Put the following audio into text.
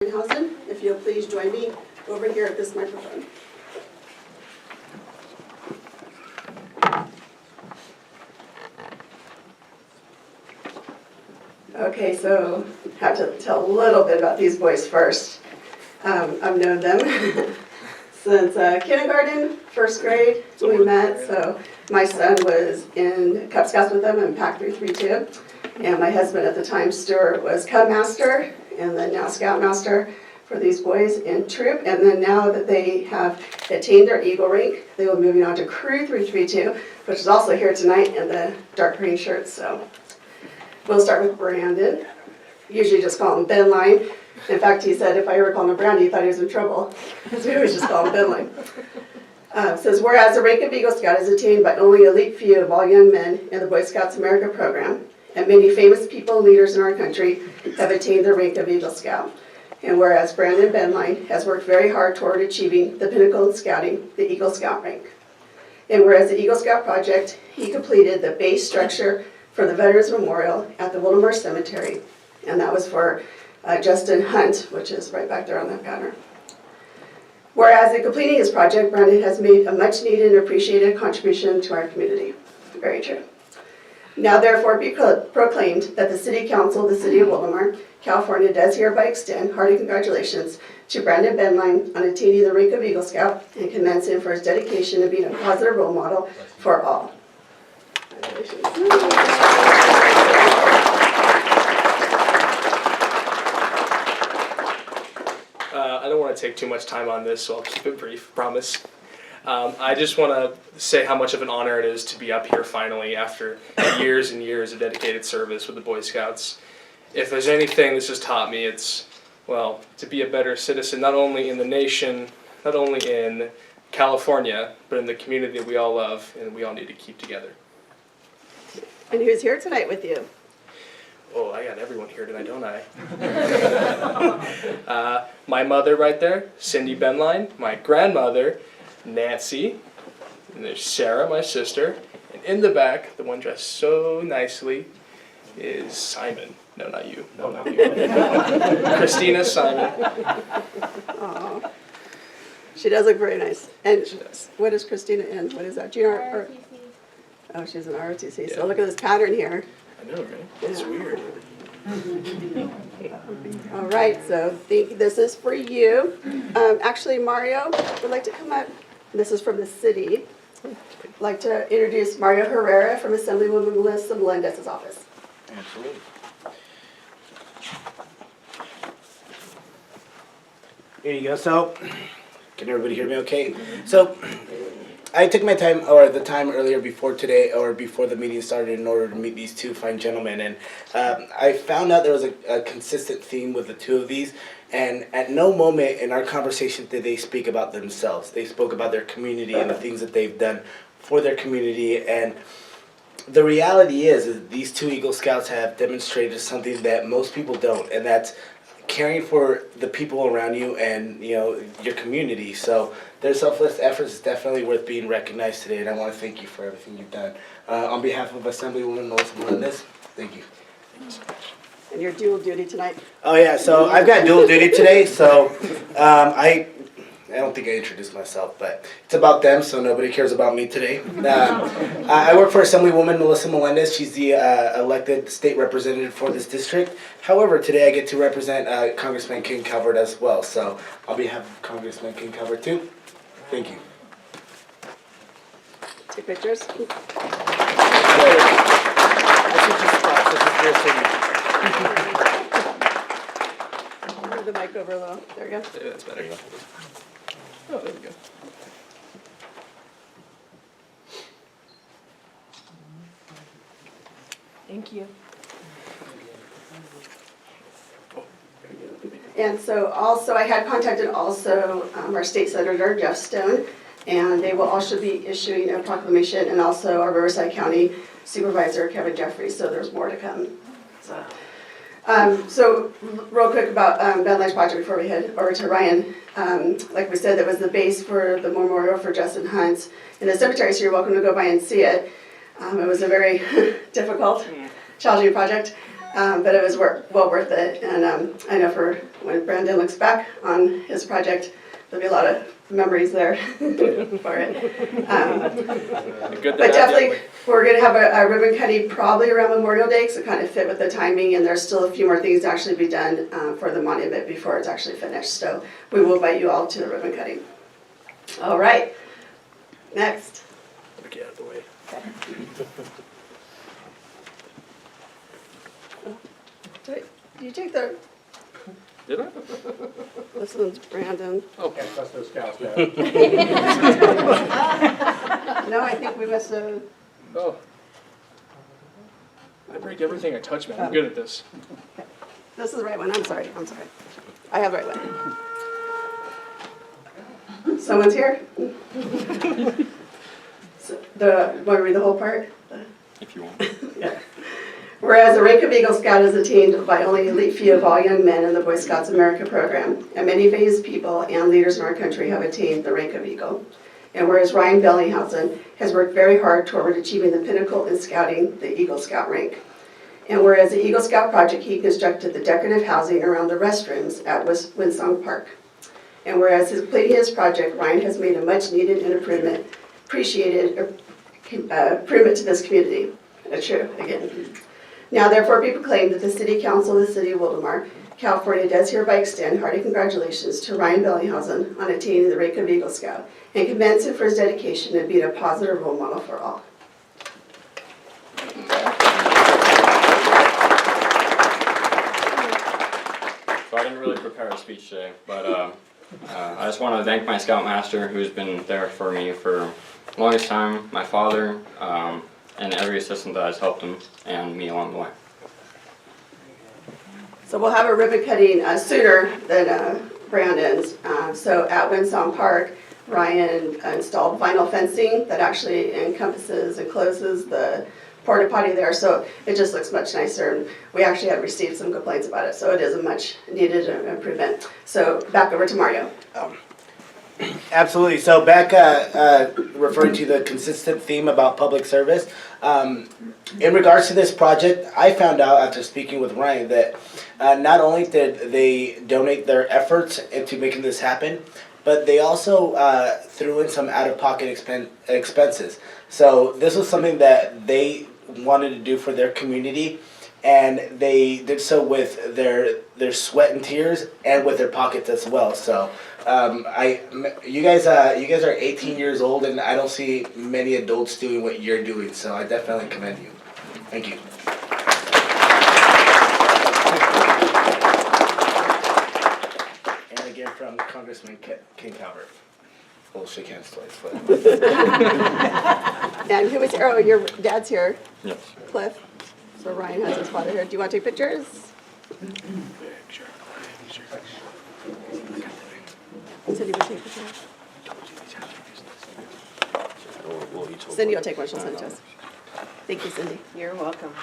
Bellinghausen, if you'll please join me over here at this microphone. Okay, so I have to tell a little bit about these boys first. I've known them since kindergarten, first grade, we met. So my son was in Cub Scouts with them in Pack 332. And my husband at the time, Stuart, was Cub Master and then now Scout Master for these boys in troop. And then now that they have attained their Eagle rank, they will be moving on to Crew 332, which is also here tonight in the dark green shirts. So we'll start with Brandon. Usually just call him Benline. In fact, he said if I ever called him Brandon, he thought he was in trouble. So we always just call him Benline. It says, whereas the rank of Eagle Scout is attained by only an elite few of all young men in the Boy Scouts America program, and many famous people and leaders in our country have attained the rank of Eagle Scout. And whereas Brandon Benline has worked very hard toward achieving the pinnacle in scouting, the Eagle Scout rank. And whereas the Eagle Scout project, he completed the base structure for the Veterans Memorial at the Wildomar Cemetery, and that was for Justin Hunt, which is right back there on that banner. Whereas in completing his project, Brandon has made a much needed and appreciated contribution to our community. Very true. Now therefore be proclaimed that the City Council of the City of Wildomar, California does hereby extend hearty congratulations to Brandon Benline on attaining the rank of Eagle Scout and commends him for his dedication to being a positive role model for all. Congratulations. I don't want to take too much time on this, so I'll keep it brief, promise. I just want to say how much of an honor it is to be up here finally after years and years of dedicated service with the Boy Scouts. If there's anything this has taught me, it's, well, to be a better citizen, not only in the nation, not only in California, but in the community that we all love and we all need to keep together. And who's here tonight with you? Oh, I got everyone here tonight, don't I? My mother right there, Cindy Benline, my grandmother, Nancy, and there's Sarah, my sister, and in the back, the one dressed so nicely, is Simon. No, not you. No, not you. Christina Simon. Aww. She does look very nice. And She does. what is Christina in? What is that? ROTC. Oh, she's an ROTC. Yeah. So look at this pattern here. I know, right? That's weird. All right, so this is for you. Actually, Mario would like to come up. This is from the city. I'd like to introduce Mario Herrera from Assemblywoman Melissa Melendez's office. Absolutely. Here you go. So, can everybody hear me okay? So, I took my time, or the time earlier before today, or before the meeting started in order to meet these two fine gentlemen, and I found out there was a consistent theme with the two of these, and at no moment in our conversation did they speak about themselves. They spoke about their community and the things that they've done for their community, and the reality is these two Eagle Scouts have demonstrated something that most people don't, and that's caring for the people around you and, you know, your community. So their selfless efforts is definitely worth being recognized today, and I want to thank you for everything you've done. On behalf of Assemblywoman Melissa Melendez, thank you. Thank you so much. And your dual duty tonight. Oh yeah, so I've got dual duty today, so I don't think I introduced myself, but it's about them, so nobody cares about me today. I work for Assemblywoman Melissa Melendez. She's the elected state representative for this district. However, today I get to represent Congressman King Calvert as well, so on behalf of Congressman King Calvert too, thank you. Take pictures. Move the mic over a little. There we go. Yeah, that's better. Oh, there we go. Thank you. And so also I had contacted also our state senator, Jeff Stone, and they will also be issuing a proclamation, and also our Riverside County Supervisor, Kevin Jeffries, so there's more to come. So real quick about Benline's project before we head over to Ryan. Like we said, that was the base for the memorial for Justin Hunt in the cemetery, so you're welcome to go by and see it. It was a very difficult, challenging project. But it was well worth it. And I know for when Brandon looks back on his project, there'll be a lot of memories there for it. But definitely, we're going to have a ribbon cutting probably around Memorial Day, so kind of fit with the timing. And there's still a few more things to actually be done for the monument before it's actually finished. So we will invite you all to the ribbon cutting. All right. Next. Get out of the way. Did you take the? Did I? This one's Brandon. Oh. Can't trust those scouts, man. No, I think we must have. Oh. I break everything I touch, man. I'm good at this. This is the right one. I'm sorry. I have the right one. Someone's here? Want to read the whole part? If you want. Yeah. Whereas the rank of Eagle Scout is attained by only an elite few of all young men in the Boy Scouts of America program, and many famous people and leaders in our country have attained the rank of Eagle. And whereas Ryan Bellinghausen has worked very hard toward achieving the pinnacle in scouting, the Eagle Scout rank. And whereas the Eagle Scout project, he constructed the decorative housing around the restrooms at Winsong Park. And whereas his completing his project, Ryan has made a much needed and improvement to this community. True, again. Now therefore be proclaimed that the City Council of the City of Wildomar, California does hereby extend hearty congratulations to Ryan Bellinghausen on attaining the rank of Eagle Scout and commends him for his dedication and being a positive role model for all. So I didn't really prepare a speech today, but I just want to thank my Scoutmaster who's been there for me for the longest time, my father, and every assistant that has helped him and me along the way. So we'll have a ribbon cutting sooner than Brandon's. So at Winsong Park, Ryan installed vinyl fencing that actually encompasses and closes the porta potty there, so it just looks much nicer. And we actually have received some complaints about it, so it is a much needed improvement. So back over to Mario. Absolutely. So back referring to the consistent theme about public service, in regards to this project, I found out after speaking with Ryan that not only did they donate their efforts into making this happen, but they also threw in some out-of-pocket expenses. So this was something that they wanted to do for their community, and they did so with their sweat and tears and with their pockets as well. So you guys are 18 years old, and I don't see many adults doing what you're doing. So I definitely commend you. Thank you. And again from Congressman King Calvert. We'll shake hands twice. But. And who is here? Oh, your dad's here. Yes. Cliff. So Ryan has his father here. Do you want to take pictures? Sure. Cindy will take pictures. Cindy will take one. She'll send it to us. Thank you, Cindy. You're welcome.